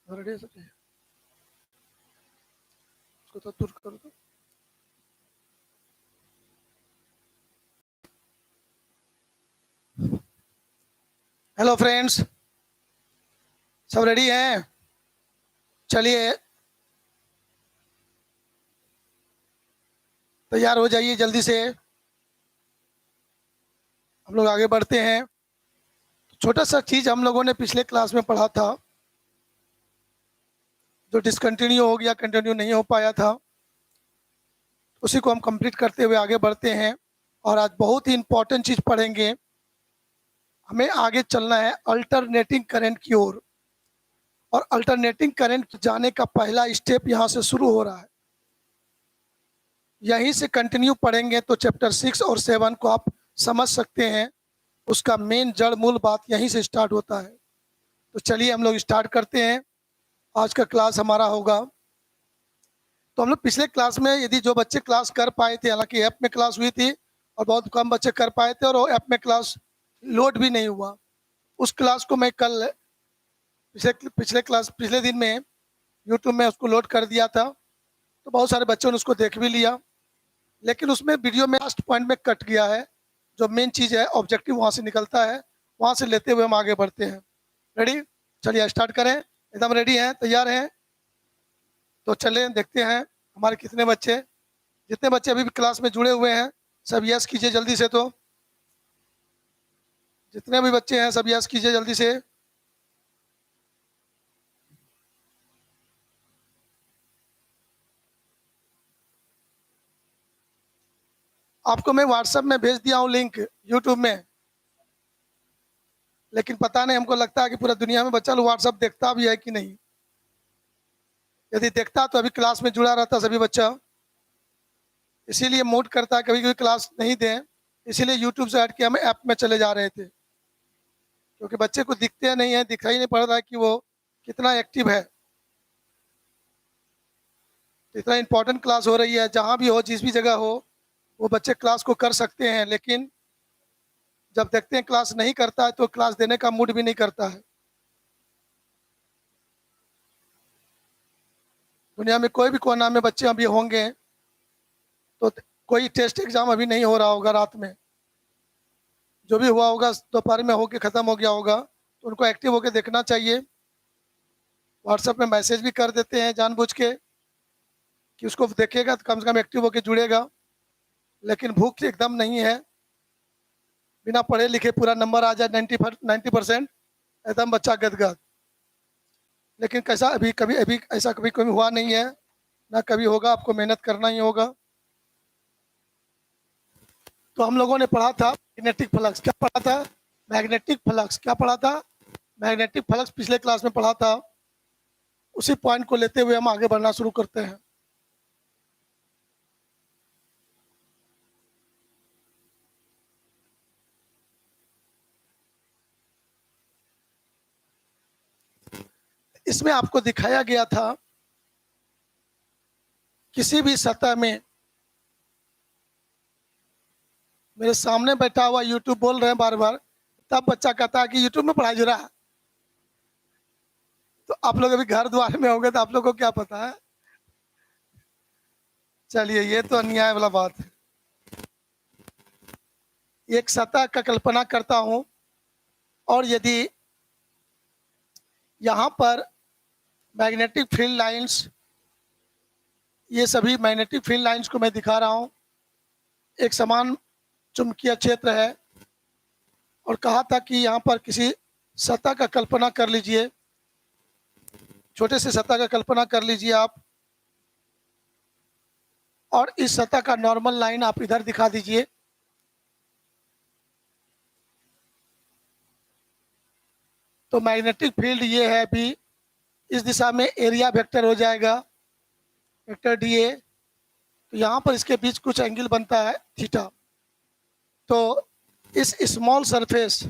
Ready है सब? उसको तो दूर करो तो। हेलो फ्रेंड्स, सब रेडी हैं? चलिए तैयार हो जाइए जल्दी से, हम लोग आगे बढ़ते हैं। छोटा सा चीज़ हम लोगों ने पिछले क्लास में पढ़ा था, जो डिसकंटिन्यू हो गया, कंटिन्यू नहीं हो पाया था, उसी को हम कंप्लीट करते हुए आगे बढ़ते हैं। और आज बहुत ही इंपॉर्टेंट चीज़ पढ़ेंगे। हमें आगे चलना है अल्टरनेटिंग करंट की ओर, और अल्टरनेटिंग करंट जाने का पहला स्टेप यहाँ से शुरू हो रहा है। यहीं से कंटिन्यू पढ़ेंगे तो चैप्टर 6 और 7 को आप समझ सकते हैं। उसका मेन जड़ मूल बात यहीं से स्टार्ट होता है। तो चलिए हम लोग स्टार्ट करते हैं। आज का क्लास हमारा होगा, तो हम लोग पिछले क्लास में, यदि जो बच्चे क्लास कर पाए थे, हालांकि ऐप में क्लास हुई थी और बहुत कम बच्चे कर पाए थे, और वो ऐप में क्लास लोड भी नहीं हुआ, उस क्लास को मैं कल पिछले दिन में यूट्यूब में उसको लोड कर दिया था। तो बहुत सारे बच्चों ने उसको देख भी लिया, लेकिन उसमें वीडियो में लास्ट पॉइंट में कट गया है। जो मेन चीज़ है, ऑब्जेक्टिव वहाँ से निकलता है, वहाँ से लेते हुए हम आगे बढ़ते हैं। रेडी? चलिए स्टार्ट करें। एकदम रेडी हैं, तैयार हैं? तो चलें देखते हैं हमारे कितने बच्चे, जितने बच्चे अभी भी क्लास में जुड़े हुए हैं सब यस कीजिए जल्दी से। तो जितने भी बच्चे हैं सब यस कीजिए जल्दी से। आपको मैं व्हाट्सएप में भेज दिया हूँ लिंक यूट्यूब में, लेकिन पता नहीं, हमको लगता है कि पूरा दुनिया में बच्चा लोग व्हाट्सएप देखता भी है कि नहीं। यदि देखता तो अभी क्लास में जुड़ा रहता सभी बच्चा, इसीलिए मूड करता है कभी कभी क्लास नहीं दें, इसीलिए यूट्यूब से हट के हम ऐप में चले जा रहे थे, क्योंकि बच्चे को दिखते नहीं है, दिखाई नहीं पड़ रहा है कि वो कितना एक्टिव है। इतना इंपॉर्टेंट क्लास हो रही है, जहाँ भी हो, जिस भी जगह हो, वो बच्चे क्लास को कर सकते हैं, लेकिन जब देखते हैं क्लास नहीं करता है तो क्लास देने का मूड भी नहीं करता है। दुनिया में कोई भी कोना में बच्चे अभी होंगे, तो कोई टेस्ट एग्जाम अभी नहीं हो रहा होगा रात में, जो भी हुआ होगा दोपहर में होके ख़त्म हो गया होगा, तो उनको एक्टिव होके देखना चाहिए। व्हाट्सएप में मैसेज भी कर देते हैं जानबूझ के कि उसको देखेगा तो कम से कम एक्टिव होके जुड़ेगा, लेकिन भूख एकदम नहीं है। बिना पढ़े लिखे पूरा नंबर आ जाए 90% एकदम बच्चा गदगद, लेकिन कैसा अभी ऐसा कभी कभी हुआ नहीं है, ना कभी होगा। आपको मेहनत करना ही होगा। तो हम लोगों ने पढ़ा था मैग्नेटिक फ्लक्स। क्या पढ़ा था? Magnetic flux. क्या पढ़ा था? मैग्नेटिक फ्लक्स पिछले क्लास में पढ़ा था। उसी पॉइंट को लेते हुए हम आगे बढ़ना शुरू करते हैं। इसमें आपको दिखाया गया था, किसी भी सतह में, मेरे सामने बैठा हुआ यूट्यूब बोल रहे हैं बार बार, तब बच्चा कहता है कि यूट्यूब में पढ़ाई हो रहा है। तो आप लोग अभी घर द्वार में होंगे तो आप लोग को क्या पता है। चलिए, ये तो अन्याय वाला बात है। एक सतह का कल्पना करता हूं, और यदि यहाँ पर मैग्नेटिक फील्ड लाइंस, ये सभी मैग्नेटिक फील्ड लाइंस को मैं दिखा रहा हूँ, एक समान चुंबकीय क्षेत्र है, और कहा था कि यहाँ पर किसी सतह का कल्पना कर लीजिए, छोटे से सतह का कल्पना कर लीजिए आप, और इस सतह का नॉर्मल लाइन आप इधर दिखा दीजिए। तो मैग्नेटिक फील्ड ये है, अभी इस दिशा में एरिया वेक्टर हो जाएगा, वेक्टर डी ए। तो यहाँ पर इसके बीच कुछ एंगल बनता है थीटा। तो इस स्मॉल सरफेस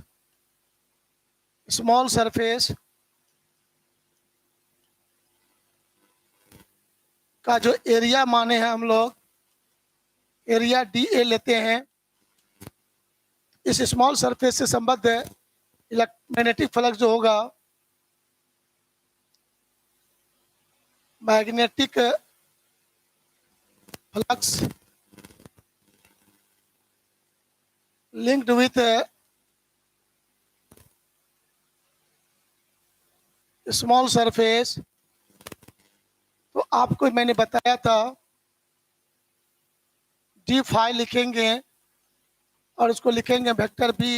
का जो एरिया माने हैं हम लोग, एरिया डी ए लेते हैं। इस स्मॉल सरफेस से संबद्ध मैग्नेटिक फ्लक्स जो होगा magnetic flux linked with a small surface। तो आपको मैंने बताया था डी फाई लिखेंगे और उसको लिखेंगे vector B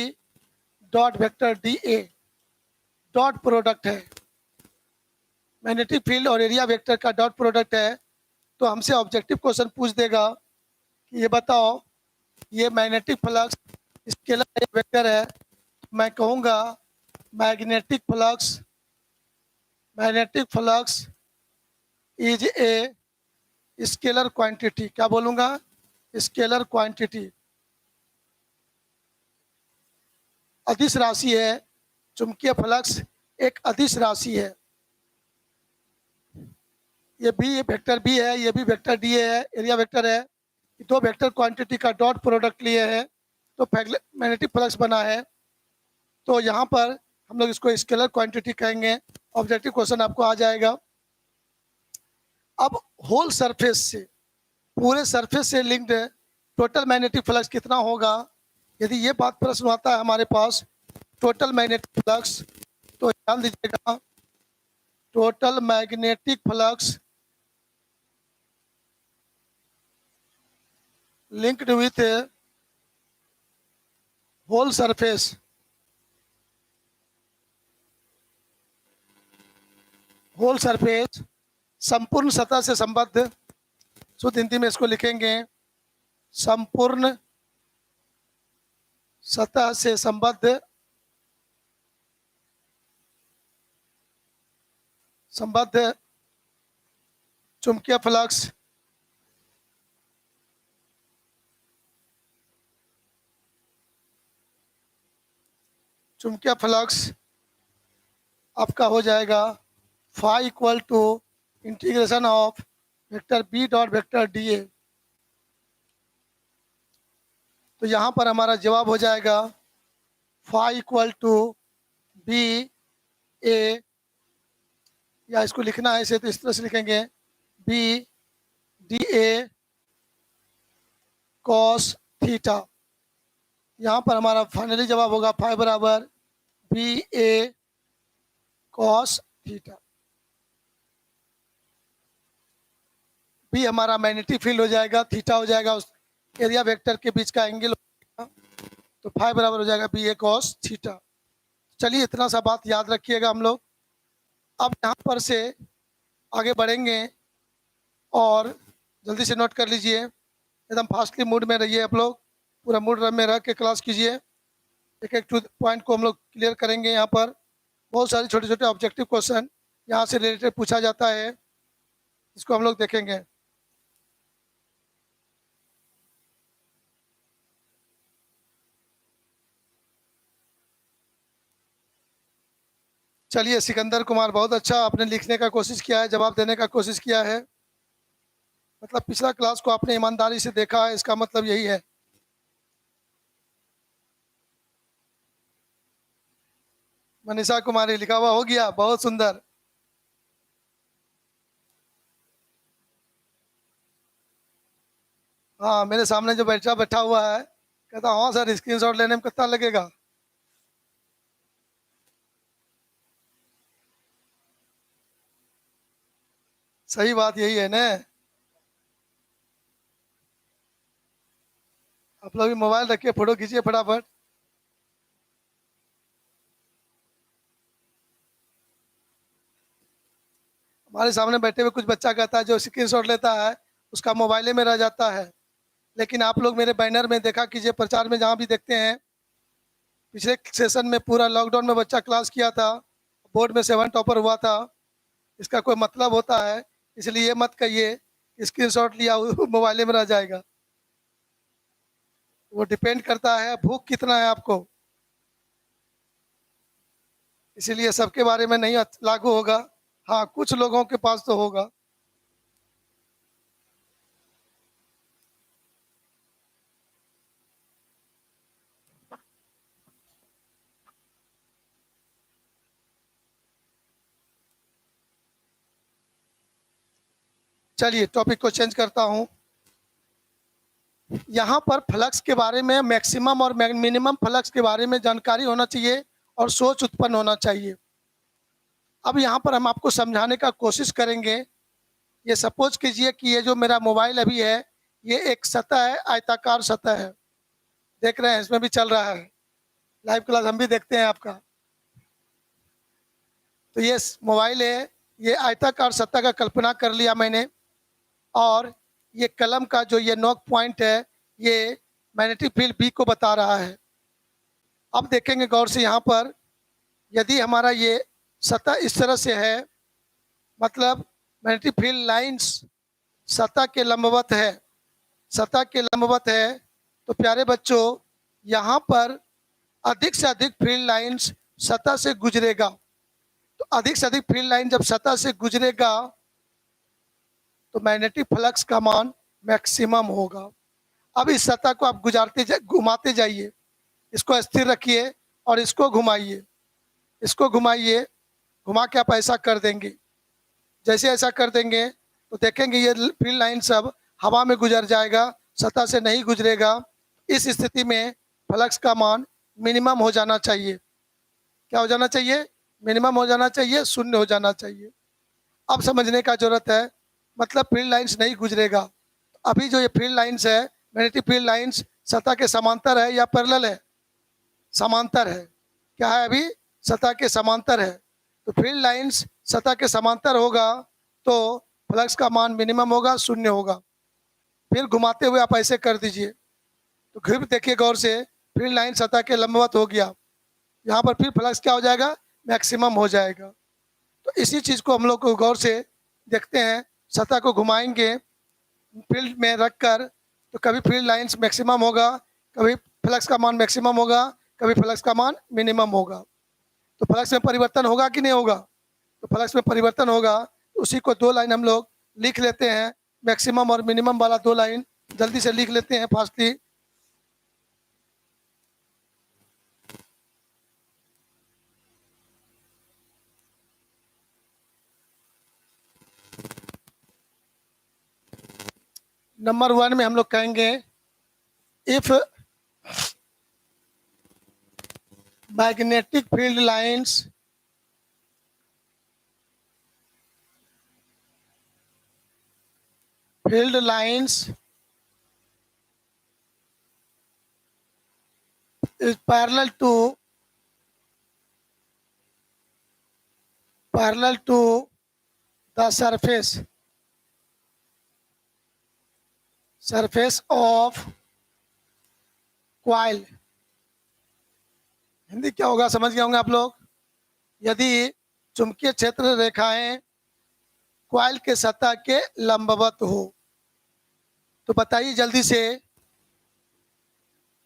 dot vector d A. Dot product है, मैग्नेटिक फील्ड और एरिया वेक्टर का डॉट प्रोडक्ट है। तो हमसे ऑब्जेक्टिव क्वेश्चन पूछ देगा कि ये बताओ ये मैग्नेटिक फ्लक्स स्केलर वेक्टर है। मैं कहूँगा magnetic flux is a scalar quantity. क्या बोलूँगा? स्केलर क्वांटिटी, अदिश राशि है। चुंबकीय फ्लक्स एक अदिश राशि है। ये भी वेक्टर बी है, ये भी वेक्टर डी है, एरिया वेक्टर है। दो वेक्टर क्वांटिटी का डॉट प्रोडक्ट लिए है तो मैग्नेटिक फ्लक्स बना है। तो यहाँ पर हम लोग इसको स्केलर क्वांटिटी कहेंगे। ऑब्जेक्टिव क्वेश्चन आपको आ जाएगा। अब होल सरफेस से, पूरे सरफेस से लिंक्ड टोटल मैग्नेटिक फ्लक्स कितना होगा? यदि ये बात प्रश्न आता है हमारे पास टोटल मैग्नेटिक फ्लक्स, तो ध्यान दीजिएगा total magnetic flux linked with a whole surface, संपूर्ण सतह से संबद्ध। शुद्ध हिंदी में इसको लिखेंगे संपूर्ण सतह से संबद्ध चुंबकीय फ्लक्स आपका हो जाएगा phi equal to integration of vector B dot vector d A. तो यहाँ पर हमारा जवाब हो जाएगा phi equal to B A, या इसको लिखना है इसे तो इस तरह से लिखेंगे B D A cos theta. यहाँ पर हमारा फाइनली जवाब होगा फाई बराबर B A cos theta. B हमारा मैग्नेटिक फील्ड हो जाएगा, थीटा हो जाएगा उस एरिया वेक्टर के बीच का एंगल, तो फाई बराबर हो जाएगा बी ए कॉस थीटा। चलिए इतना सा बात याद रखिएगा हम लोग। अब यहाँ पर से आगे बढ़ेंगे और जल्दी से नोट कर लीजिए, एकदम फास्टली मूड में रहिए आप लोग, पूरा मूड में रह के क्लास कीजिए। एक एक टू पॉइंट को हम लोग क्लियर करेंगे। यहाँ पर बहुत सारे छोटे छोटे ऑब्जेक्टिव क्वेश्चन यहाँ से रिलेटेड पूछा जाता है, इसको हम लोग देखेंगे। चलिए सिकंदर कुमार, बहुत अच्छा आपने लिखने का कोशिश किया है, जवाब देने का कोशिश किया है। मतलब पिछला क्लास को आपने ईमानदारी से देखा है, इसका मतलब यही है। मनीषा कुमारी लिखा हुआ हो गया, बहुत सुंदर। हाँ, मेरे सामने जो बैठा हुआ है कहता हाँ सर स्क्रीनशॉट लेने में कितना लगेगा। सही बात यही है ना। आप लोग भी मोबाइल रखिए, फोटो खींचिए फटाफट। हमारे सामने बैठे हुए कुछ बच्चा कहता है जो स्क्रीनशॉट लेता है उसका मोबाइले में रह जाता है। लेकिन आप लोग मेरे बैनर में देखा कीजिए, प्रचार में जहाँ भी देखते हैं, पिछले सेशन में पूरा लॉकडाउन में बच्चा क्लास किया था, बोर्ड में 7 टॉपर हुआ था। इसका कोई मतलब होता है, इसलिए ये मत कहिए स्क्रीनशॉट लिया मोबाइल में रह जाएगा। वो डिपेंड करता है भूख कितना है आपको, इसीलिए सबके बारे में नहीं लागू होगा। हाँ, कुछ लोगों के पास तो होगा। चलिए टॉपिक को चेंज करता हूं। यहाँ पर फ्लक्स के बारे में, मैक्सिमम और मिनिमम फ्लक्स के बारे में जानकारी होना चाहिए और सोच उत्पन्न होना चाहिए। अब यहाँ पर हम आपको समझाने का कोशिश करेंगे। ये सपोज कीजिए कि ये जो मेरा मोबाइल अभी है, ये एक सतह है, आयताकार सतह है। देख रहे हैं, इसमें भी चल रहा है लाइव क्लास, हम भी देखते हैं आपका। तो ये मोबाइल है, ये आयताकार सतह का कल्पना कर लिया मैंने, और ये कलम का जो ये नोक पॉइंट है, ये मैग्नेटिक फील्ड बी को बता रहा है। अब देखेंगे गौर से यहाँ पर, यदि हमारा ये सतह इस तरह से है, मतलब मैग्नेटिक फील्ड लाइंस सतह के लंबवत है, सतह के लंबवत है, तो प्यारे बच्चों यहाँ पर अधिक से अधिक फील्ड लाइंस सतह से गुजरेगा। तो अधिक से अधिक फील्ड लाइन जब सतह से गुजरेगा तो मैग्नेटिक फ्लक्स का मान मैक्सिमम होगा। अब इस सतह को आप घुमाते जाइए, इसको स्थिर रखिए और इसको घुमाइए, इसको घुमाइए, घुमा के आप ऐसा कर देंगे। जैसे ऐसा कर देंगे तो देखेंगे ये फील्ड लाइन सब हवा में गुजर जाएगा, सतह से नहीं गुजरेगा। इस स्थिति में फ्लक्स का मान मिनिमम हो जाना चाहिए। क्या हो जाना चाहिए? मिनिमम हो जाना चाहिए, शून्य हो जाना चाहिए। अब समझने का जरूरत है, मतलब फील्ड लाइंस नहीं गुजरेगा। अभी जो ये फील्ड लाइंस है, मैग्नेटिक फील्ड लाइंस सतह के समांतर है या पैरेलल है? समांतर है। क्या है? अभी सतह के समांतर है। तो फील्ड लाइंस सतह के समांतर होगा तो फ्लक्स का मान मिनिमम होगा, शून्य होगा। फिर घुमाते हुए आप ऐसे कर दीजिए, तो फिर देखिए गौर से, फील्ड लाइन सतह के लंबवत हो गया। यहाँ पर फिर फ्लक्स क्या हो जाएगा? मैक्सिमम हो जाएगा। तो इसी चीज़ को हम लोग को गौर से देखते हैं। सतह को घुमाएंगे फील्ड में रखकर, तो कभी फील्ड लाइंस मैक्सिमम होगा, कभी फ्लक्स का मान मैक्सिमम होगा, कभी फ्लक्स का मान मिनिमम होगा। तो फ्लक्स में परिवर्तन होगा कि नहीं होगा? तो फ्लक्स में परिवर्तन होगा। तो उसी को दो लाइन हम लोग लिख लेते हैं, मैक्सिमम और मिनिमम वाला दो लाइन जल्दी से लिख लेते हैं फास्टली। नंबर 1 में हम लोग कहेंगे, if magnetic field lines is parallel to the surface of coil। Hindi क्या होगा समझ गए होंगे आप लोग। यदि चुंबकीय क्षेत्र रेखाएं कॉइल के सतह के लंबवत हो, तो बताइए जल्दी से।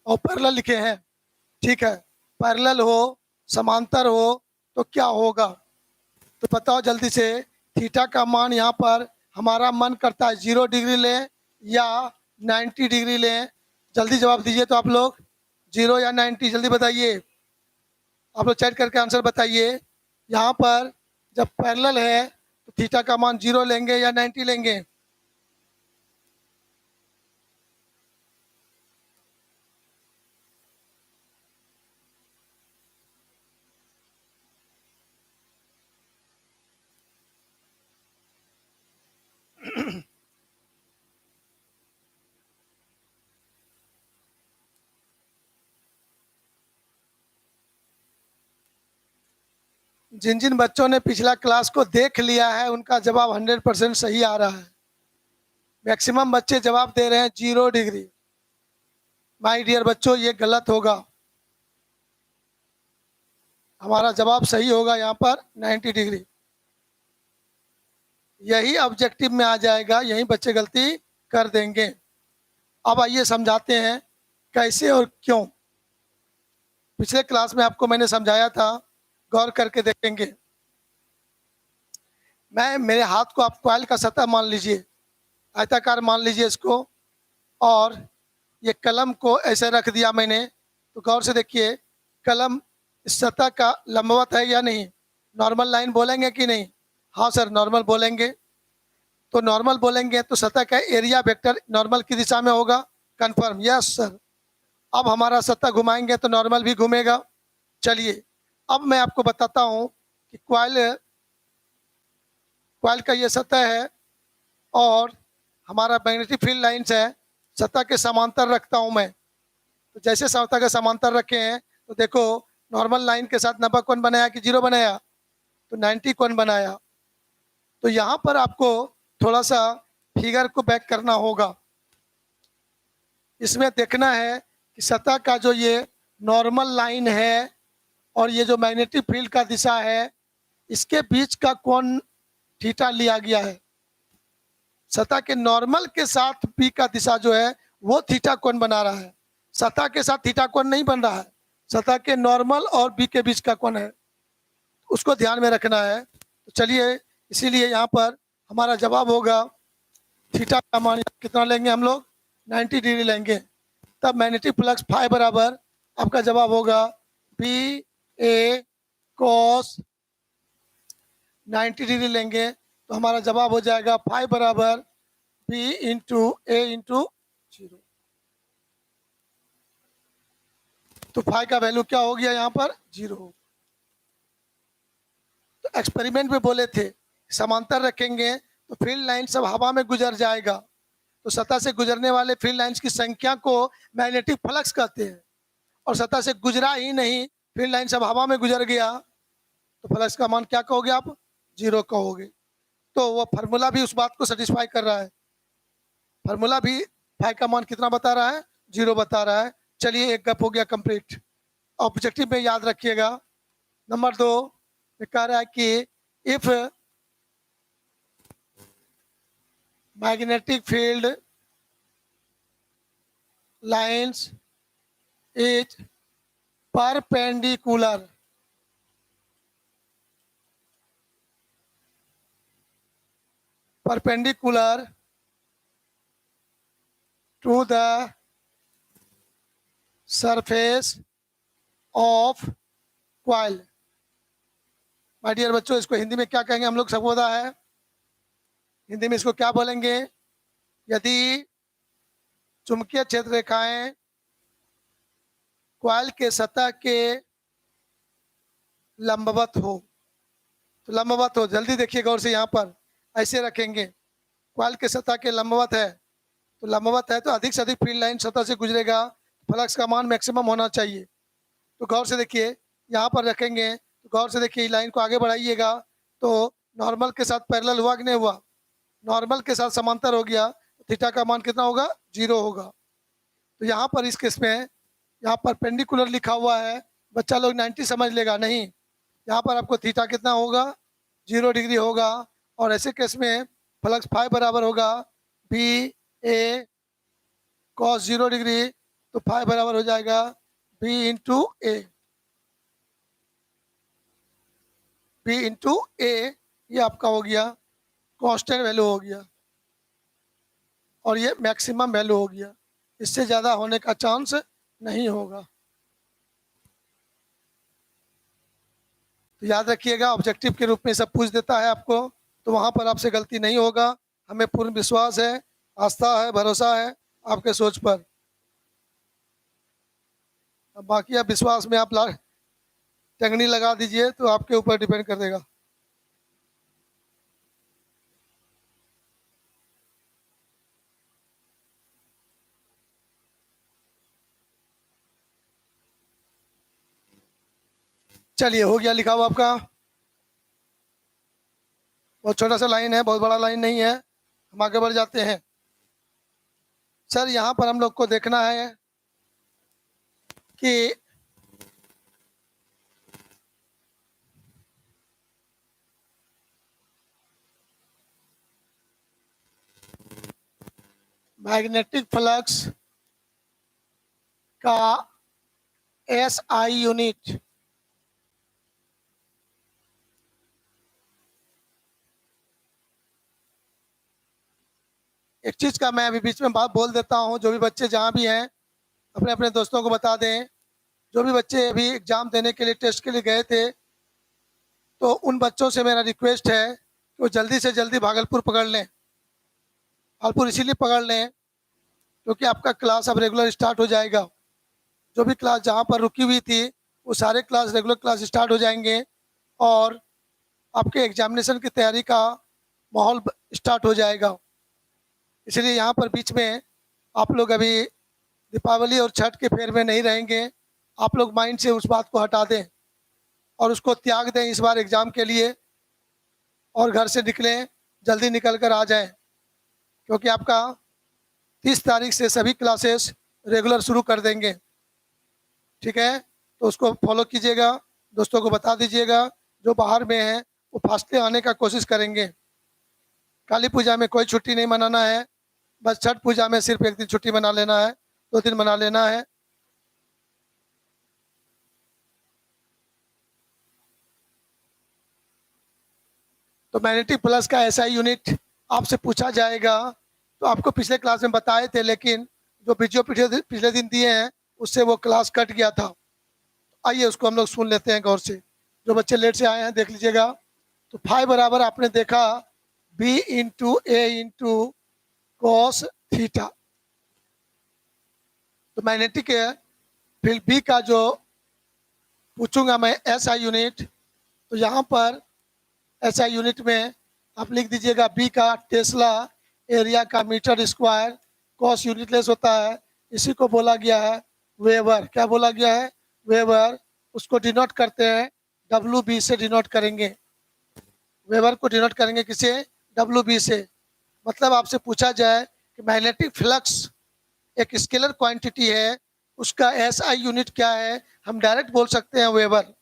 और पैरेलल लिखे हैं, ठीक है। पैरेलल हो, समांतर हो, तो क्या होगा? तो बताओ जल्दी से। थीटा का मान यहाँ पर हमारा मन करता है 0 डिग्री लें या 90 डिग्री लें। जल्दी जवाब दीजिए तो आप लोग, 0 या 90, जल्दी बताइए। आप लोग चैट करके आंसर बताइए। यहाँ पर जब पैरेलल है तो थीटा का मान 0 लेंगे या 90 लेंगे? जिन जिन बच्चों ने पिछला क्लास को देख लिया है उनका जवाब 100% सही आ रहा है। मैक्सिमम बच्चे जवाब दे रहे हैं 0 डिग्री। माय डियर बच्चों, ये गलत होगा। हमारा जवाब सही होगा यहाँ पर 90 डिग्री। यही ऑब्जेक्टिव में आ जाएगा, यही बच्चे गलती कर देंगे। अब आइए समझाते हैं कैसे और क्यों। पिछले क्लास में आपको मैंने समझाया था, गौर करके देखेंगे। मेरे हाथ को आप कॉइल का सतह मान लीजिए, आयताकार मान लीजिए इसको, और ये कलम को ऐसे रख दिया मैंने। तो गौर से देखिए, कलम इस सतह का लंबवत है या नहीं? नॉर्मल लाइन बोलेंगे कि नहीं? हाँ सर, नॉर्मल बोलेंगे। तो नॉर्मल बोलेंगे तो सतह का एरिया वेक्टर नॉर्मल की दिशा में होगा। Confirm, yes sir. अब हमारा सतह घुमाएंगे तो नॉर्मल भी घूमेगा। चलिए अब मैं आपको बताता हूँ कि क्वाइल क्वाइल का ये सतह है और हमारा मैग्नेटिक फील्ड लाइन्स है, सतह के समांतर रखता हूँ मैं। तो जैसे सतह के समांतर रखे हैं तो देखो नॉर्मल लाइन के साथ 90 कोण बनाया कि 0 बनाया, तो 90 कोण बनाया। तो यहाँ पर आपको थोड़ा सा फिगर को बैक करना होगा। इसमें देखना है कि सतह का जो ये नॉर्मल लाइन है और ये जो मैग्नेटिक फील्ड का दिशा है, इसके बीच का कोण थीटा लिया गया है। सतह के नॉर्मल के साथ बी का दिशा जो है वो थीटा कोण बना रहा है, सतह के साथ थीटा कोण नहीं बन रहा है, सतह के नॉर्मल और बी के बीच का कोण है, उसको ध्यान में रखना है। तो चलिए इसीलिए यहाँ पर हमारा जवाब होगा थीटा का मान कितना लेंगे हम लोग, 90 डिग्री लेंगे। तब मैग्नेटिक फ्लक्स फाई बराबर आपका जवाब होगा बी ए कॉस 90 डिग्री लेंगे तो हमारा जवाब हो जाएगा फाई बराबर बी इंटू ए इंटू 0। तो फाई का वैल्यू क्या हो गया यहाँ पर 0। तो एक्सपेरिमेंट में बोले थे समांतर रखेंगे तो फील्ड लाइन सब हवा में गुजर जाएगा। तो सतह से गुजरने वाले फील्ड लाइंस की संख्या को मैग्नेटिक फ्लक्स कहते हैं। और सतह से गुजरा ही नहीं, फील्ड लाइन सब हवा में गुजर गया तो फ्लक्स का मान क्या कहोगे आप, 0 कहोगे। तो वो फार्मूला भी उस बात को सेटिस्फाई कर रहा है। फार्मूला भी फाई का मान कितना बता रहा है, 0 बता रहा है। चलिए एक गप हो गया कंप्लीट। ऑब्जेक्टिव में याद रखिएगा नंबर 2 में कह रहा है कि if magnetic field lines is perpendicular to the surface of coil। My dear बच्चों, इसको हिंदी में क्या कहेंगे हम लोग, सबको पता है हिंदी में इसको क्या बोलेंगे। यदि चुंबकीय क्षेत्र रेखाएं कॉइल के सतह के लंबवत हो, तो लंबवत हो, जल्दी देखिए गौर से, यहाँ पर ऐसे रखेंगे, कॉइल के सतह के लंबवत है, तो लंबवत है तो अधिक से अधिक फील्ड लाइन सतह से गुजरेगा, फ्लक्स का मान मैक्सिमम होना चाहिए। तो गौर से देखिए यहाँ पर रखेंगे, तो गौर से देखिए लाइन को आगे बढ़ाइएगा तो नॉर्मल के साथ पैरेलल हुआ कि नहीं हुआ, नॉर्मल के साथ समांतर हो गया, थीटा का मान कितना होगा, 0 होगा। तो यहाँ पर इस केस में यहाँ पर पेंडिकुलर लिखा हुआ है, बच्चा लोग 90 समझ लेगा, नहीं, यहाँ पर आपको थीटा कितना होगा, 0 डिग्री होगा। और ऐसे केस में फ्लक्स फाई बराबर होगा बी ए कॉस 0 डिग्री, तो फाई बराबर हो जाएगा बी इंटू ए, बी इंटू ए, ये आपका हो गया कांस्टेंट वैल्यू हो गया और ये मैक्सिमम वैल्यू हो गया, इससे ज़्यादा होने का चांस नहीं होगा। तो याद रखिएगा ऑब्जेक्टिव के रूप में सब पूछ देता है आपको, तो वहाँ पर आपसे गलती नहीं होगा। हमें पूर्ण विश्वास है, आस्था है, भरोसा है आपके सोच पर। अब बाकी आप विश्वास में आप टंगनी लगा दीजिए तो आपके ऊपर डिपेंड कर देगा। चलिए हो गया लिखा हुआ आपका, बहुत छोटा सा लाइन है, बहुत बड़ा लाइन नहीं है। हम आगे बढ़ जाते हैं। सर यहाँ पर हम लोग को देखना है कि मैग्नेटिक फ्लक्स का SI यूनिट एक चीज का मैं अभी बीच में बात बोल देता हूँ, जो भी बच्चे जहाँ भी हैं अपने अपने दोस्तों को बता दें। जो भी बच्चे अभी एग्जाम देने के लिए टेस्ट के लिए गए थे, तो उन बच्चों से मेरा रिक्वेस्ट है कि वो जल्दी से जल्दी भागलपुर पकड़ लें। फालतू इसीलिए पकड़ लें क्योंकि आपका क्लास अब रेगुलर स्टार्ट हो जाएगा। जो भी क्लास जहाँ पर रुकी हुई थी वो सारे क्लास रेगुलर क्लास स्टार्ट हो जाएंगे और आपके एग्जामिनेशन की तैयारी का माहौल स्टार्ट हो जाएगा। इसलिए यहाँ पर बीच में आप लोग अभी दीपावली और छठ के फेर में नहीं रहेंगे। आप लोग माइंड से उस बात को हटा दें और उसको त्याग दें इस बार एग्ज़ाम के लिए और घर से निकलें, जल्दी निकल कर आ जाएं क्योंकि आपका 30 तारीख से सभी क्लासेस रेगुलर शुरू कर देंगे। ठीक है, तो उसको फॉलो कीजिएगा, दोस्तों को बता दीजिएगा। जो बाहर में हैं वो फास्टली आने का कोशिश करेंगे। काली पूजा में कोई छुट्टी नहीं मनाना है, बस छठ पूजा में सिर्फ एक दिन छुट्टी मना लेना है, 2 दिन मना लेना है। तो मैग्नेटिक प्लस का ऐसा यूनिट आपसे पूछा जाएगा। तो आपको पिछले क्लास में बताए थे, लेकिन जो वीडियो पिछले दिन दिए हैं उससे वो क्लास कट गया था। आइए उसको हम लोग सुन लेते हैं गौर से। जो बच्चे लेट से आए हैं देख लीजिएगा। तो फाइव बराबर आपने देखा बी इंटू ए इंटू कॉस थीटा। तो मैग्नेटिक फील्ड बी का जो पूछूंगा मैं एसआई यूनिट, तो यहाँ पर एसआई यूनिट में आप लिख दीजिएगा बी का टेस्ला एरिया का मीटर स्क्वायर, कॉस यूनिटलेस होता है, इसी को बोला गया है वेबर। क्या बोला गया है? वेबर। उसको डिनोट करते हैं डब्ल्यू बी से डिनोट करेंगे। वेबर को डिनोट करेंगे किसे? डब्ल्यू बी से। मतलब आपसे पूछा जाए कि मैग्नेटिक फ्लक्स एक स्केलर क्वांटिटी है, उसका एसआई यूनिट क्या है, हम डायरेक्ट बोल सकते हैं वेबर।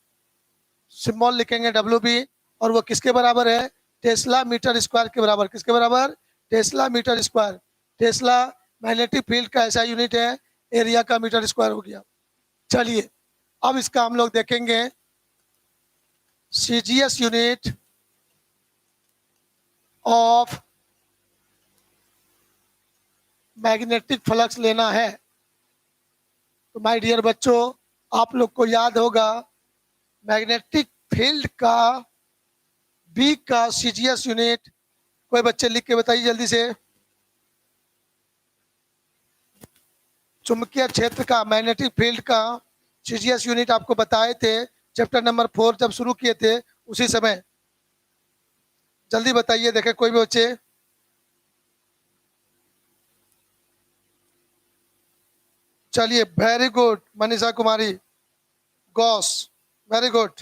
सिंबल लिखेंगे डब्ल्यू बी और वो किसके बराबर है? टेस्ला मीटर स्क्वायर के बराबर। किसके बराबर? Tesla metre square. Tesla magnetic field का ऐसा यूनिट है, एरिया का मीटर स्क्वायर हो गया। चलिए अब इसका हम लोग देखेंगे CGS unit of magnetic flux लेना है। तो माय डियर बच्चों, आप लोग को याद होगा मैग्नेटिक फील्ड का बी का सीजीएस यूनिट। कोई बच्चे लिख के बताइए जल्दी से। चुंबकीय क्षेत्र का मैग्नेटिक फील्ड का सीजीएस यूनिट आपको बताए थे चैप्टर नंबर 4 जब शुरू किए थे उसी समय। जल्दी बताइए, देखें कोई भी बच्चे। चलिए very good Manisha Kumari, Gauss, very good,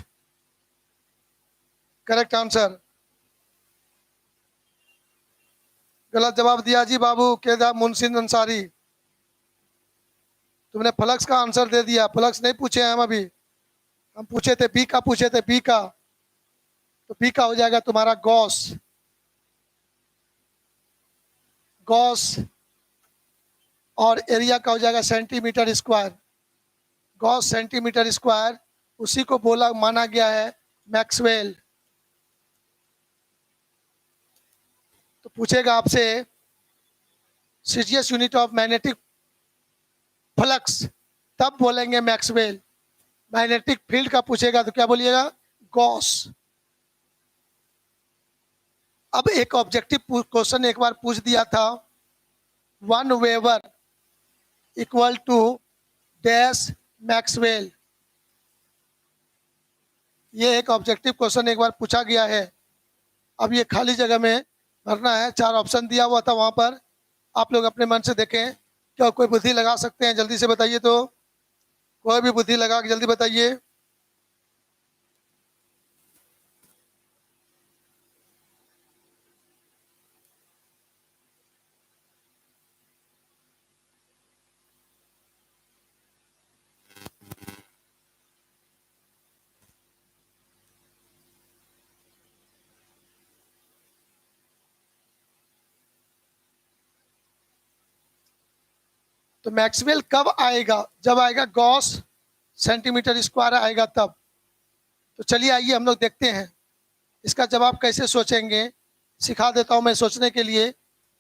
correct answer. गलत जवाब दिया जी बाबू केदार मुंशिन अंसारी। तुमने फ्लक्स का आंसर दे दिया, फ्लक्स नहीं पूछे हम अभी, हम पूछे थे बी का, पूछे थे बी का। तो बी का हो जाएगा तुम्हारा गॉस। गॉस और एरिया का हो जाएगा centimetre square. Gauss centimetre square, उसी को बोला माना गया है मैक्सवेल। तो पूछेगा आपसे CGS unit of magnetic flux, तब बोलेंगे मैक्सवेल। मैग्नेटिक फील्ड का पूछेगा तो क्या बोलिएगा? गॉस। अब एक ऑब्जेक्टिव क्वेश्चन एक बार पूछ दिया था, 1 weber equal to dash maxwell. ये एक ऑब्जेक्टिव क्वेश्चन एक बार पूछा गया है। अब ये खाली जगह में भरना है, 4 ऑप्शन दिया हुआ था वहां पर। आप लोग अपने मन से देखें, क्या कोई बुद्धि लगा सकते हैं? जल्दी से बताइए। तो कोई भी बुद्धि लगा के जल्दी बताइए। तो मैक्सवेल कब आएगा? जब आएगा गॉस सेंटीमीटर स्क्वायर आएगा तब। तो चलिए आइए हम लोग देखते हैं इसका जवाब कैसे सोचेंगे। सिखा देता हूं मैं सोचने के लिए,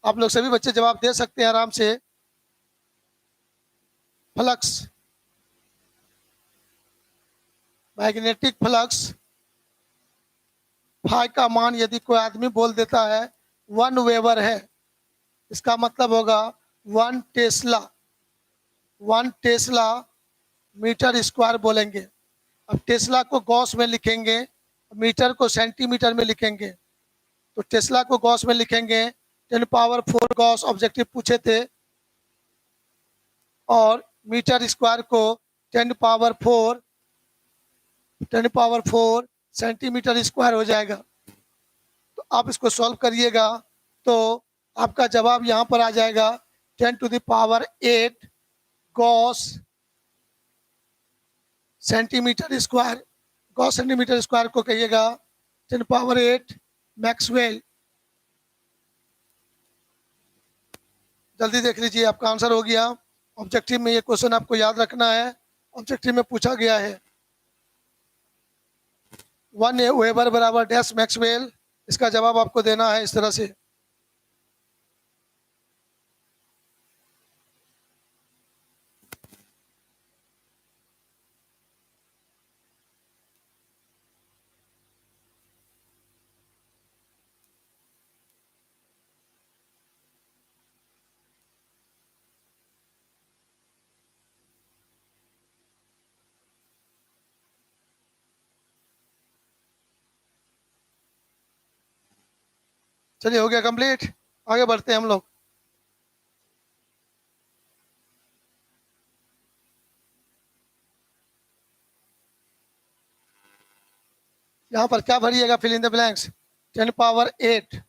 आप लोग सभी बच्चे जवाब दे सकते हैं आराम से। फ्लक्स, मैग्नेटिक फ्लक्स, फाई का मान यदि कोई आदमी बोल देता है 1 वेबर है, इसका मतलब होगा 1 टेस्ला, 1 टेस्ला मीटर स्क्वायर बोलेंगे। अब टेस्ला को गॉस में लिखेंगे, मीटर को सेंटीमीटर में लिखेंगे। तो टेस्ला को गॉस में लिखेंगे, 10 पावर 4 गॉस ऑब्जेक्टिव पूछे थे, और मीटर स्क्वायर को 10 पावर 4 सेंटीमीटर स्क्वायर हो जाएगा। तो आप इसको सॉल्व करिएगा तो आपका जवाब यहाँ पर आ जाएगा 10⁸ Gauss centimetre square. Gauss centimetre square को कहिएगा 10⁸ मैक्सवेल। जल्दी देख लीजिए, आपका आंसर हो गया। ऑब्जेक्टिव में ये क्वेश्चन आपको याद रखना है, ऑब्जेक्टिव में पूछा गया है। 1 वेबर बराबर डैश मैक्सवेल, इसका जवाब आपको देना है इस तरह से। चलिए, हो गया कंप्लीट, आगे बढ़ते हैं हम लोग। यहाँ पर क्या भरिएगा, फिल इन द ब्लैंक्स। 10⁸।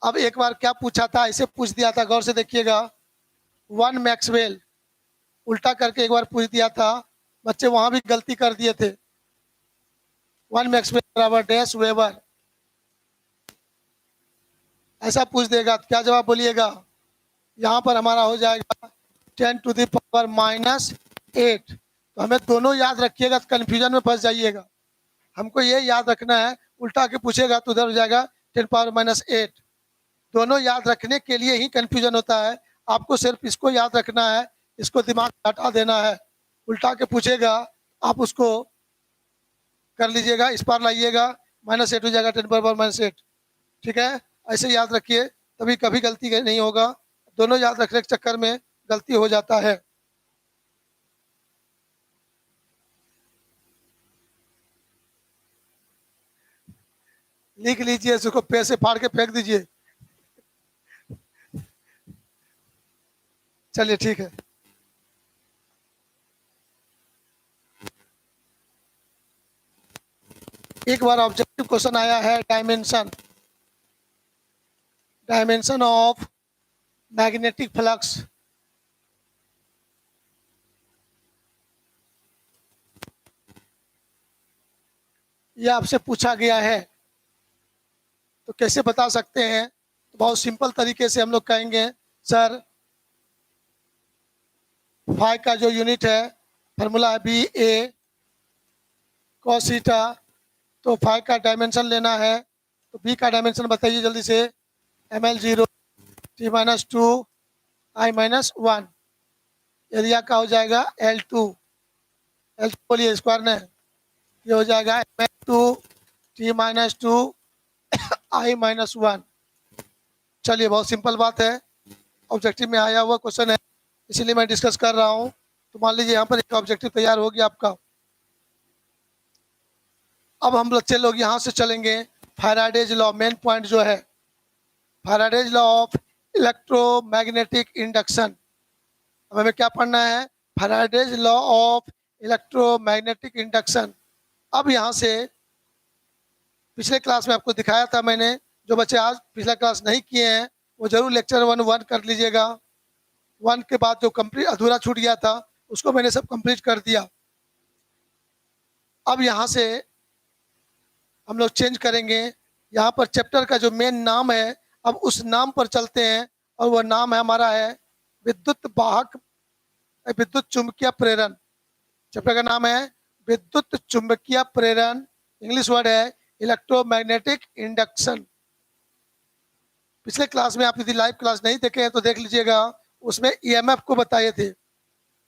अब एक बार क्या पूछा था, इसे पूछ दिया था, गौर से देखिएगा। 1 मैक्सवेल उल्टा करके एक बार पूछ दिया था, बच्चे वहां भी गलती कर दिए थे। 1 मैक्सवेल बराबर डैश वेबर, ऐसा पूछ देगा तो क्या जवाब बोलिएगा। यहाँ पर हमारा हो जाएगा 10⁻⁻8। तो हमें दोनों याद रखिएगा, तो कन्फ्यूजन में फंस जाइएगा। हमको ये याद रखना है, उल्टा के पूछेगा तो उधर हो जाएगा 10⁻⁻8। दोनों याद रखने के लिए ही कन्फ्यूजन होता है। आपको सिर्फ इसको याद रखना है, इसको दिमाग से हटा देना है। उल्टा के पूछेगा आप उसको कर लीजिएगा, इस पार लाइएगा, -8 हो जाएगा 10⁻⁻8। ठीक है, ऐसे याद रखिए, तभी कभी गलती नहीं होगा। दोनों याद रखने के चक्कर में गलती हो जाता है। लिख लीजिए, इसको पैसे फाड़ के फेंक दीजिए। चलिए ठीक है। एक बार ऑब्जेक्टिव क्वेश्चन आया है, डायमेंशन ऑफ मैग्नेटिक फ्लक्स। यह आपसे पूछा गया है, तो कैसे बता सकते हैं। तो बहुत सिंपल तरीके से हम लोग कहेंगे, सर फाई का जो यूनिट है, फार्मूला है BA cos थीटा। तो फाई का डायमेंशन लेना है, तो B का डायमेंशन बताइए जल्दी से। ml0 t-2 i-1। एरिया का हो जाएगा L2 बोलिए स्क्वायर ने, ये हो जाएगा ml2 t-2 i-1। चलिए, बहुत सिंपल बात है, ऑब्जेक्टिव में आया हुआ क्वेश्चन है, इसीलिए मैं डिस्कस कर रहा हूँ। तो मान लीजिए यहाँ पर एक ऑब्जेक्टिव तैयार हो गया आपका। अब हम बच्चे लोग यहाँ से चलेंगे फैराडेज लॉ। मेन पॉइंट जो है Faraday's law of electromagnetic induction. अब हमें क्या पढ़ना है, Faraday's law of electromagnetic induction. अब यहाँ से पिछले क्लास में आपको दिखाया था मैंने, जो बच्चे आज पिछला क्लास नहीं किए हैं वो जरूर लेक्चर 1 कर लीजिएगा। 1 के बाद जो कंप्लीट अधूरा छूट गया था उसको मैंने सब कंप्लीट कर दिया। अब यहाँ से हम लोग चेंज करेंगे, यहाँ पर चैप्टर का जो मेन नाम है अब उस नाम पर चलते हैं, और वह नाम है हमारा है विद्युत चुंबकीय प्रेरण। चैप्टर का नाम है विद्युत चुंबकीय प्रेरण, इंग्लिश वर्ड है इलेक्ट्रोमैग्नेटिक इंडक्शन। पिछले क्लास में आप यदि लाइव क्लास नहीं देखे हैं तो देख लीजिएगा, उसमें EMF को बताए थे,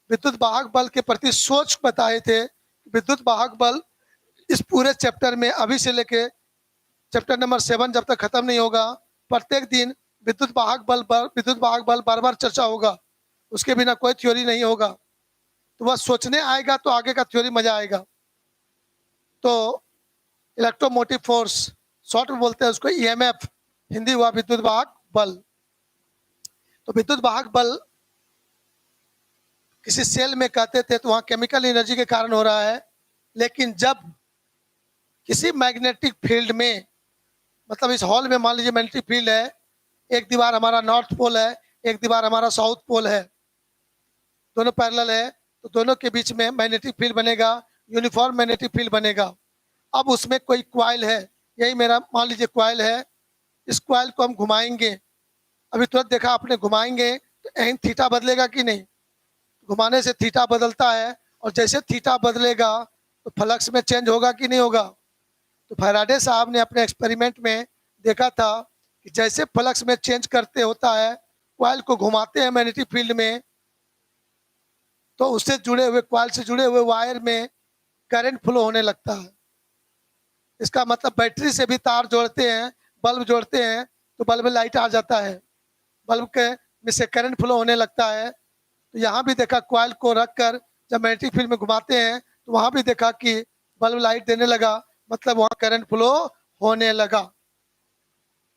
विद्युत वाहक बल के प्रति सोच बताए थे। विद्युत वाहक बल इस पूरे चैप्टर में अभी से लेके चैप्टर नंबर 7 जब तक खत्म नहीं होगा, प्रत्येक दिन विद्युत वाहक बल बार बार चर्चा होगा, उसके बिना कोई थ्योरी नहीं होगा। तो बस सोचने आएगा तो आगे का थ्योरी मजा आएगा। तो इलेक्ट्रोमोटिव फोर्स, शॉर्ट में बोलते हैं उसको ईएमएफ, हिंदी हुआ विद्युत वाहक बल। तो विद्युत वाहक बल किसी सेल में कहते थे तो वहां केमिकल एनर्जी के कारण हो रहा है, लेकिन जब किसी मैग्नेटिक फील्ड में, मतलब इस हॉल में मान लीजिए मैग्नेटिक फील्ड है, एक दीवार हमारा नॉर्थ पोल है, एक दीवार हमारा साउथ पोल है, दोनों पैरेलल है, तो दोनों के बीच में मैग्नेटिक फील्ड बनेगा, यूनिफॉर्म मैग्नेटिक फील्ड बनेगा। अब उसमें कोई क्वाइल है, यही मेरा मान लीजिए क्वाइल है, इस क्वाइल को हम घुमाएंगे, अभी तुरंत देखा आपने, घुमाएंगे तो यहीं थीटा बदलेगा कि नहीं, घुमाने से थीटा बदलता है, और जैसे थीटा बदलेगा तो फ्लक्स में चेंज होगा कि नहीं होगा। तो फैराडे साहब ने अपने एक्सपेरिमेंट में देखा था कि जैसे फ्लक्स में चेंज करते होता है, क्वाइल को घुमाते हैं मैग्नेटिक फील्ड में, तो उससे जुड़े हुए क्वाइल से जुड़े हुए वायर में करंट फ्लो होने लगता है। इसका मतलब बैटरी से भी तार जोड़ते हैं, बल्ब जोड़ते हैं, तो बल्ब में लाइट आ जाता है, बल्ब के में से करंट फ्लो होने लगता है। तो यहाँ भी देखा क्वाइल को रखकर जब मैग्नेटिक फील्ड में घुमाते हैं तो वहाँ भी देखा कि बल्ब लाइट देने लगा, मतलब वहाँ करंट फ्लो होने लगा।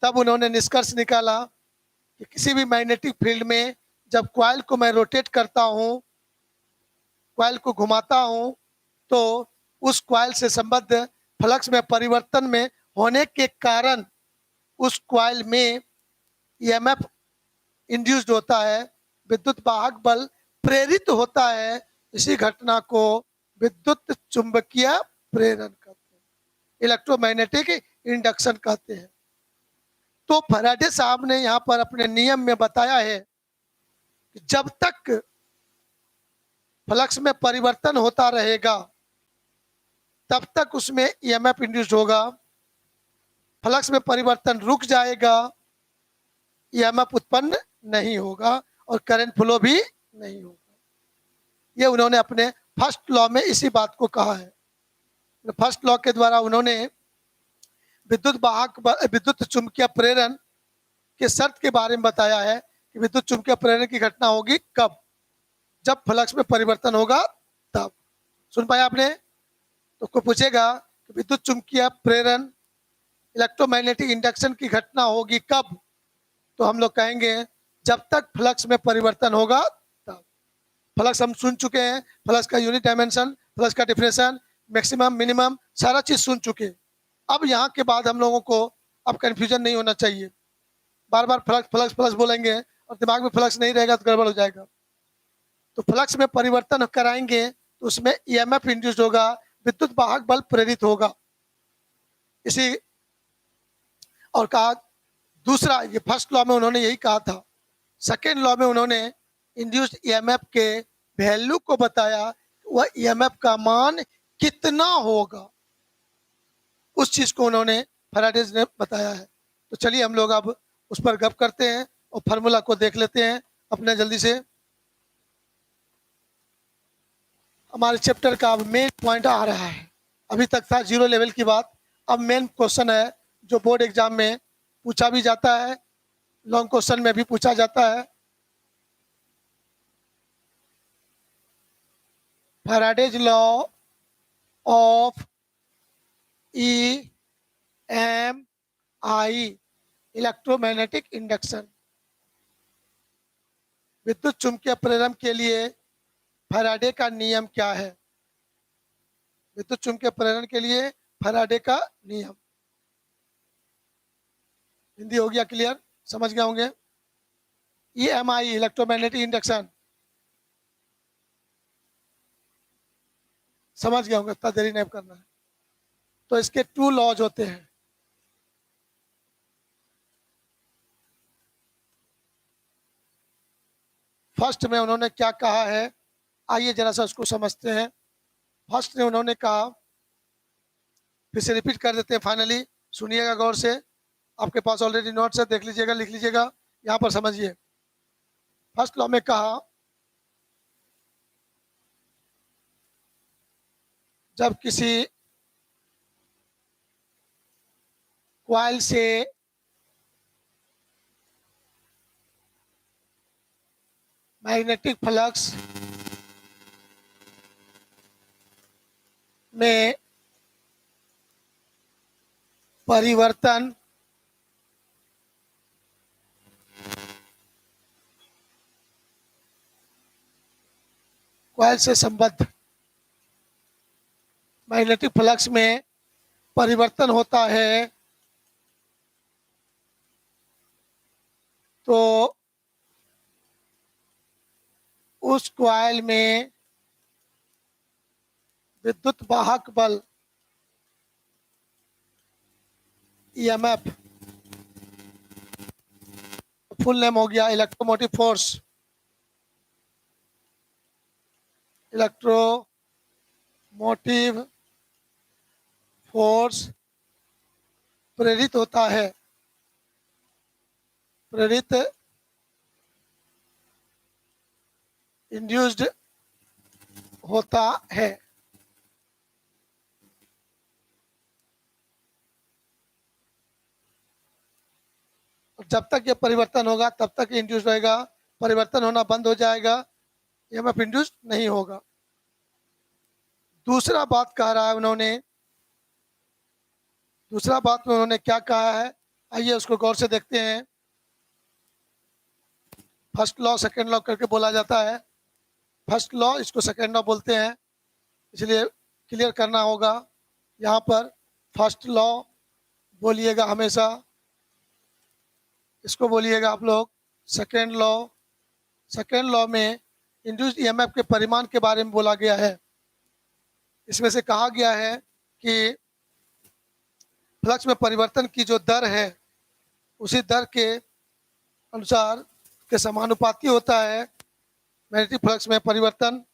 तब उन्होंने निष्कर्ष निकाला कि किसी भी मैग्नेटिक फील्ड में जब क्वाइल को मैं रोटेट करता हूँ, क्वाइल को घुमाता हूँ, तो उस क्वाइल से संबद्ध फ्लक्स में परिवर्तन में होने के कारण उस क्वाइल में ईएमएफ इंड्यूस्ड होता है, विद्युत वाहक बल प्रेरित होता है। इसी घटना को विद्युत चुंबकीय प्रेरण कहते हैं, इलेक्ट्रोमैग्नेटिक इंडक्शन कहते हैं। तो फैराडे साहब ने यहाँ पर अपने नियम में बताया है कि जब तक फ्लक्स में परिवर्तन होता रहेगा तब तक उसमें ईएमएफ इंड्यूस्ड होगा, फ्लक्स में परिवर्तन रुक जाएगा, ईएमएफ उत्पन्न नहीं होगा और करंट फ्लो भी नहीं होगा। ये उन्होंने अपने फर्स्ट लॉ में इसी बात को कहा है। फर्स्ट लॉ के द्वारा उन्होंने विद्युत चुंबकीय प्रेरण के शर्त के बारे में बताया है कि विद्युत चुंबकीय प्रेरण की घटना होगी कब, जब फ्लक्स में परिवर्तन होगा तब। सुन पाया आपने? तो कोई पूछेगा कि विद्युत चुंबकीय प्रेरण, इलेक्ट्रोमैग्नेटिक इंडक्शन की घटना होगी कब, तो हम लोग कहेंगे जब तक फ्लक्स में परिवर्तन होगा तब। फ्लक्स हम सुन चुके हैं, फ्लक्स का यूनिट डायमेंशन, फ्लक्स का डिफिनेशन, मैक्सिमम मिनिमम, सारा चीज सुन चुके। अब यहाँ के बाद हम लोगों को अब कंफ्यूजन नहीं होना चाहिए, बार बार फ्लक्स फ्लक्स फ्लक्स बोलेंगे और दिमाग में फ्लक्स नहीं रहेगा तो गड़बड़ हो जाएगा। तो फ्लक्स में परिवर्तन कराएंगे तो उसमें ईएमएफ इंड्यूस्ड होगा, विद्युत वाहक बल प्रेरित होगा। इसी और कहा दूसरा, ये फर्स्ट लॉ में उन्होंने यही कहा था। सेकेंड लॉ में उन्होंने इंड्यूस्ड ईएमएफ के वैल्यू को बताया, वह ईएमएफ का मान कितना होगा, उस चीज को उन्होंने फैराडे ने बताया है। तो चलिए हम लोग अब उस पर गप करते हैं और फार्मूला को देख लेते हैं अपने जल्दी से। हमारे चैप्टर का अब मेन पॉइंट आ रहा है। अभी तक था जीरो लेवल की बात, अब मेन क्वेश्चन है जो बोर्ड एग्जाम में पूछा भी जाता है, लॉन्ग क्वेश्चन में भी पूछा जाता है। Faraday's law of E M I, electromagnetic induction. विद्युत चुंबकीय प्रेरण के लिए फैराडे का नियम क्या है? विद्युत चुंबकीय प्रेरण के लिए फैराडे का नियम, हिंदी हो गया क्लियर, समझ गए होंगे। ईएमआई, इलेक्ट्रोमैग्नेटिक इंडक्शन, समझ गए होंगे, इतना देरी नहीं करना है। तो इसके टू लॉज होते हैं। फर्स्ट में उन्होंने क्या कहा है, आइए जरा सा उसको समझते हैं। फर्स्ट में उन्होंने कहा, फिर से रिपीट कर देते हैं फाइनली, सुनिएगा गौर से, आपके पास ऑलरेडी नोट्स है, देख लीजिएगा, लिख लीजिएगा, यहाँ पर समझिए। फर्स्ट लॉ में कहा, जब किसी क्वाइल से मैग्नेटिक फ्लक्स में परिवर्तन कॉइल से संबद्ध, मैग्नेटिक फ्लक्स में परिवर्तन होता है तो उस कॉइल में विद्युत वाहक बल ईएमएफ, फुल नेम हो गया इलेक्ट्रोमोटिव फोर्स, इलेक्ट्रोमोटिव फोर्स प्रेरित होता है, प्रेरित इंड्यूस्ड होता है। जब तक ये परिवर्तन होगा तब तक इंड्यूस रहेगा, परिवर्तन होना बंद हो जाएगा, ईएमएफ इंड्यूस नहीं होगा। दूसरा बात कह रहा है उन्होंने, दूसरा बात में उन्होंने क्या कहा है, आइए उसको गौर से देखते हैं। फर्स्ट लॉ सेकेंड लॉ करके बोला जाता है, फर्स्ट लॉ इसको सेकेंड लॉ बोलते हैं, इसलिए क्लियर करना होगा। यहाँ पर फर्स्ट लॉ बोलिएगा हमेशा, इसको बोलिएगा आप लोग सेकेंड लॉ। सेकेंड लॉ में इंड्यूस्ड ईएमएफ के परिमाण के बारे में बोला गया है। इसमें से कहा गया है कि फ्लक्स में परिवर्तन की जो दर है उसी दर के अनुसार के समानुपाती होता है मैग्नेटिक फ्लक्स में परिवर्तन।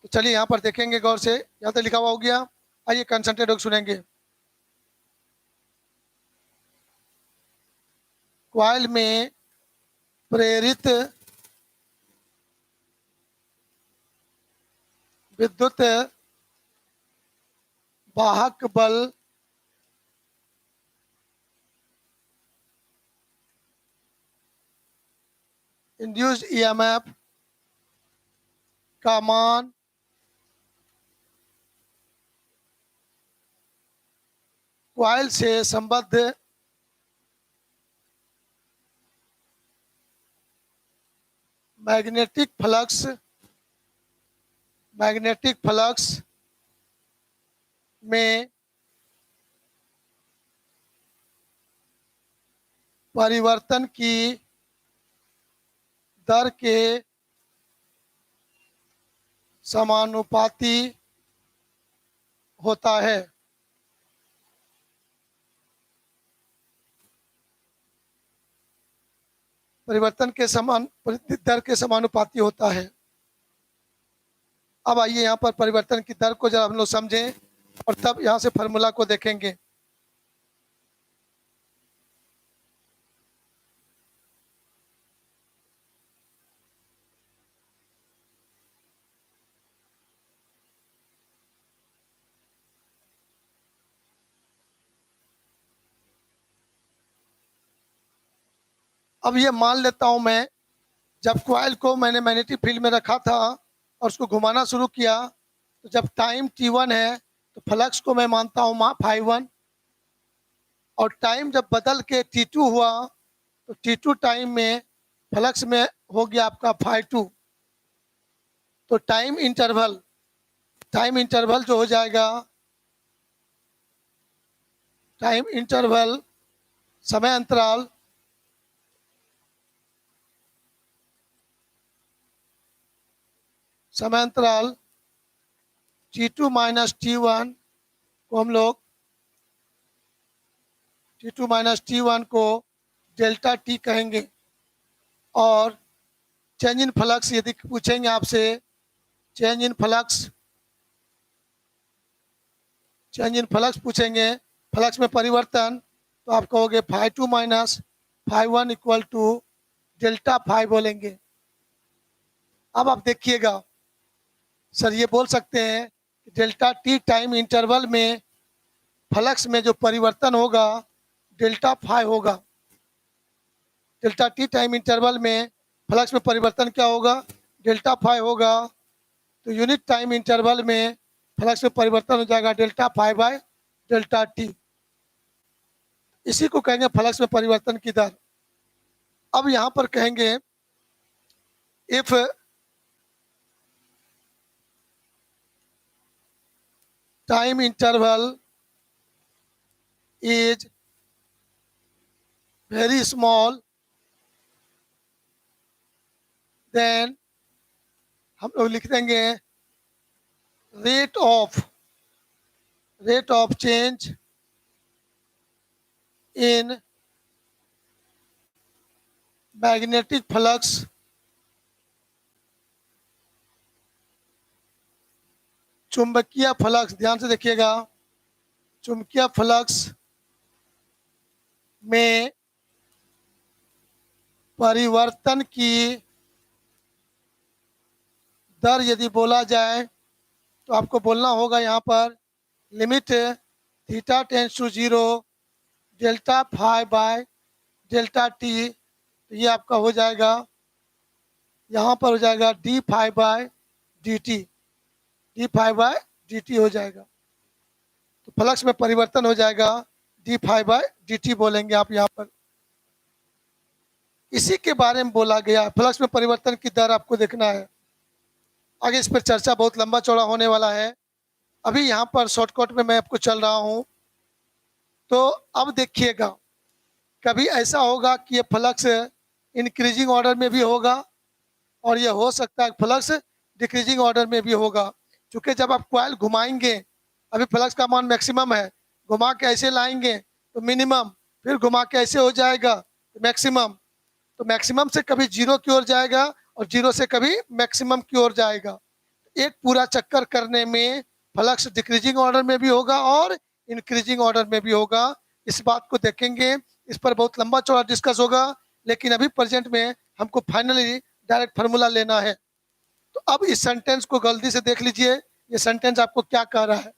तो चलिए यहाँ पर देखेंगे गौर से, यहाँ तक लिखा हुआ हो गया, आइए कंसंट्रेट होकर सुनेंगे। कॉइल में प्रेरित विद्युत वाहक बल इंड्यूस्ड ईएमएफ का मान कॉइल से संबद्ध मैग्नेटिक फ्लक्स में परिवर्तन की दर के समानुपाती होता है। परिवर्तन के समान दर के समानुपाती होता है। अब आइए यहाँ पर परिवर्तन की दर को जरा हम लोग समझें और तब यहाँ से फार्मूला को देखेंगे। अब ये मान लेता हूं मैं, जब कॉइल को मैंने मैग्नेटिक फील्ड में रखा था और उसको घुमाना शुरू किया, तो जब टाइम t1 है तो फ्लक्स को मैं मानता हूँ φ1, और टाइम जब बदल के t2 हुआ तो t2 टाइम में फ्लक्स में हो गया आपका φ2। तो टाइम इंटरवल जो हो जाएगा, टाइम इंटरवल समय अंतराल t2 माइनस t1 को हम लोग t2 को डेल्टा t कहेंगे। और चेंज इन फ्लक्स यदि पूछेंगे आपसे, चेंज इन फ्लक्स पूछेंगे, फ्लक्स में परिवर्तन, तो आप कहोगे φ2 माइनस φ1 इक्वल टू डेल्टा φ बोलेंगे। अब आप देखिएगा, सर ये बोल सकते हैं कि डेल्टा t टाइम इंटरवल में फ्लक्स में जो परिवर्तन होगा डेल्टा φ होगा। डेल्टा टी टाइम इंटरवल में फ्लक्स में परिवर्तन क्या होगा, डेल्टा फाई होगा। तो यूनिट टाइम इंटरवल में फ्लक्स में परिवर्तन हो जाएगा delta phi by delta T. इसी को कहेंगे फ्लक्स में परिवर्तन की दर। अब यहाँ पर कहेंगे if time interval is very small then हम लोग लिख देंगे rate of change in magnetic flux चुंबकीय फ्लक्स, ध्यान से देखिएगा, चुंबकीय फ्लक्स में परिवर्तन की दर यदि बोला जाए तो आपको बोलना होगा यहाँ पर limit theta tends to 0 delta phi by delta T. तो ये आपका हो जाएगा, यहाँ पर हो जाएगा D phi by D T, D phi by D T हो जाएगा। तो फ्लक्स में परिवर्तन हो जाएगा D phi by D T बोलेंगे आप यहाँ पर। इसी के बारे में बोला गया, फ्लक्स में परिवर्तन की दर आपको देखना है। आगे इस पर चर्चा बहुत लंबा चौड़ा होने वाला है, अभी यहाँ पर शॉर्टकट में मैं आपको चल रहा हूँ। तो अब देखिएगा, कभी ऐसा होगा कि ये फ्लक्स इंक्रीजिंग ऑर्डर में भी होगा और ये हो सकता है फ्लक्स डिक्रीजिंग ऑर्डर में भी होगा। क्योंकि जब आप कॉइल घुमाएंगे, अभी फ्लक्स का मान मैक्सिमम है, घुमा के ऐसे लाएंगे तो मिनिमम, फिर घुमा के ऐसे हो जाएगा तो मैक्सिमम। तो मैक्सिमम से कभी जीरो की ओर जाएगा और जीरो से कभी मैक्सिमम की ओर जाएगा। एक पूरा चक्कर करने में फ्लक्स डिक्रीजिंग ऑर्डर में भी होगा और इंक्रीजिंग ऑर्डर में भी होगा। इस बात को देखेंगे, इस पर बहुत लंबा चौड़ा डिस्कस होगा, लेकिन अभी प्रेजेंट में हमको फाइनली डायरेक्ट फार्मूला लेना है। तो अब इस सेंटेंस को जल्दी से देख लीजिए, ये सेंटेंस आपको क्या कह रहा है।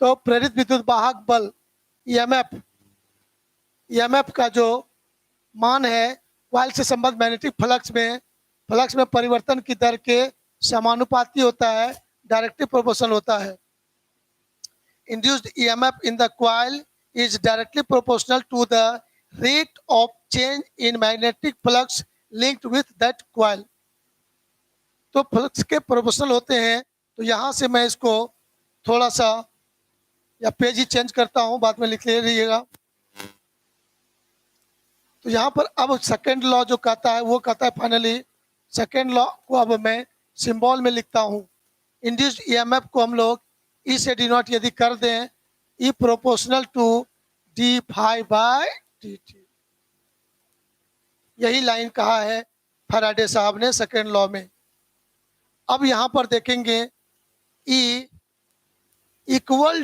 तो प्रेरित विद्युत वाहक बल ईएमएफ, ईएमएफ का जो मान है कॉइल से संबद्ध मैग्नेटिक फ्लक्स में परिवर्तन की दर के समानुपाती होता है, डायरेक्टली प्रोपोर्शनल होता है। Induced EMF in the coil is directly proportional to the rate of change in magnetic flux linked with that coil। तो फ्लक्स के प्रोपोर्शनल होते हैं। तो यहाँ से मैं इसको थोड़ा सा या पेज ही चेंज करता हूँ, बाद में लिख लीजिएगा। तो यहाँ पर अब सेकेंड लॉ जो कहता है वो कहता है, फाइनली सेकेंड लॉ को अब मैं सिंबल में लिखता हूँ। इंड्यूस्ड ईएमएफ को हम लोग ई से डिनोट यदि कर दें, e proportional to d phi by D T, यही लाइन कहा है फैराडे साहब ने सेकेंड लॉ में। अब यहां पर देखेंगे ई इक्वल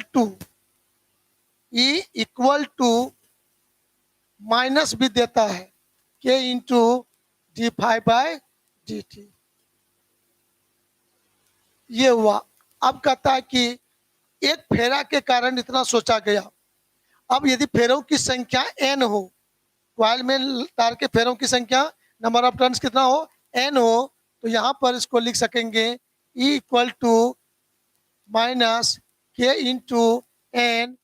टू माइनस भी देता है K into D phi by D T, ये हुआ। अब कहता है कि एक फेरा के कारण इतना सोचा गया। अब यदि फेरों की संख्या n हो, कॉइल में तार के फेरों की संख्या नंबर ऑफ टर्न्स कितना हो, n हो, तो यहाँ पर इसको लिख सकेंगे E equal to minus K into N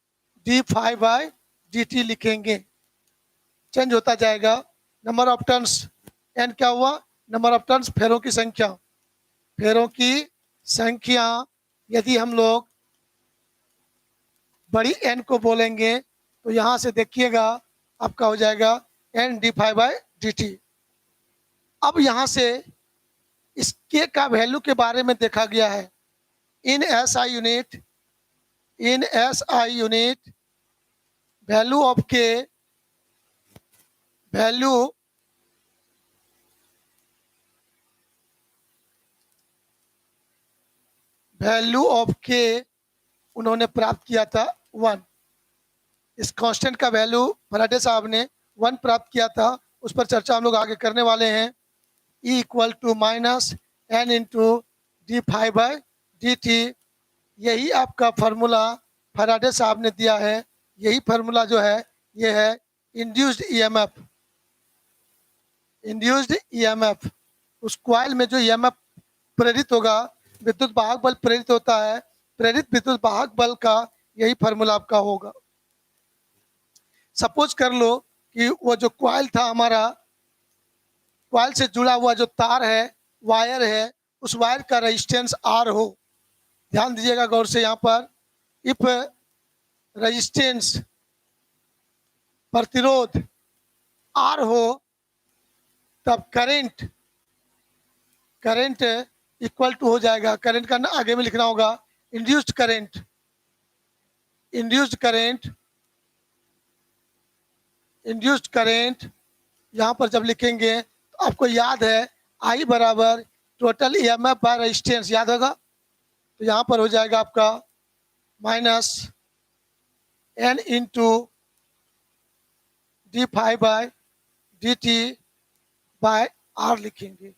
D phi by D T लिखेंगे। चेंज होता जाएगा, नंबर ऑफ टर्न्स n क्या हुआ, नंबर ऑफ टर्न्स फेरों की संख्या, फेरों की संख्या यदि हम लोग बड़ी n को बोलेंगे तो यहाँ से देखिएगा आपका हो जाएगा n D phi by D T. अब यहाँ से इस k का वैल्यू के बारे में देखा गया है। In S I unit value of k, value of k उन्होंने प्राप्त किया था 1। इस कांस्टेंट का वैल्यू फैराडे साहब ने 1 प्राप्त किया था, उस पर चर्चा हम लोग आगे करने वाले हैं। E equal to minus N into D phi by D T, यही आपका फार्मूला फैराडे साहब ने दिया है। यही फार्मूला जो है ये है इंड्यूस्ड ईएमएफ। इंड्यूस्ड ईएमएफ, उस कॉइल में जो ईएमएफ प्रेरित होगा, विद्युत वाहक बल प्रेरित होता है, प्रेरित विद्युत वाहक बल का यही फार्मूला आपका होगा। सपोज कर लो कि वो जो कॉइल था हमारा, कॉइल से जुड़ा हुआ जो तार है, वायर है, उस वायर का रेजिस्टेंस आर हो। ध्यान दीजिएगा गौर से, यहाँ पर इफ रेजिस्टेंस प्रतिरोध आर हो, तब करंट इक्वल टू हो जाएगा, करंट का आगे में लिखना होगा इंड्यूस्ड करंट। इंड्यूस्ड करंट यहाँ पर जब लिखेंगे तो आपको याद है आई बराबर टोटल ईएमएफ बाय रेजिस्टेंस, याद होगा। तो यहाँ पर हो जाएगा आपका minus N into D five by D T by R लिखेंगे।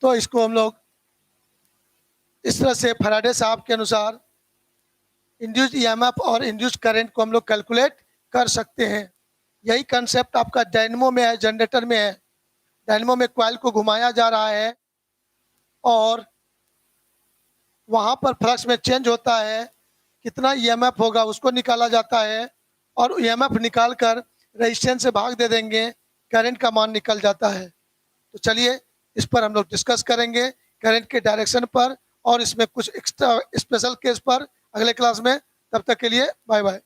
तो इसको हम लोग इस तरह से फैराडे साहब के अनुसार इंड्यूस्ड ईएमएफ और इंड्यूस्ड करंट को हम लोग कैलकुलेट कर सकते हैं। यही कंसेप्ट आपका डायनेमो में है, जनरेटर में है। डायनेमो में कॉइल को घुमाया जा रहा है और वहाँ पर फ्लक्स में चेंज होता है, कितना ईएमएफ होगा उसको निकाला जाता है और ईएमएफ निकाल कर रेजिस्टेंस से भाग दे देंगे, करंट का मान निकल जाता है। तो चलिए इस पर हम लोग डिस्कस करेंगे, करंट के डायरेक्शन पर और इसमें कुछ एक्स्ट्रा स्पेशल केस पर अगले क्लास में। तब तक के लिए बाय बाय।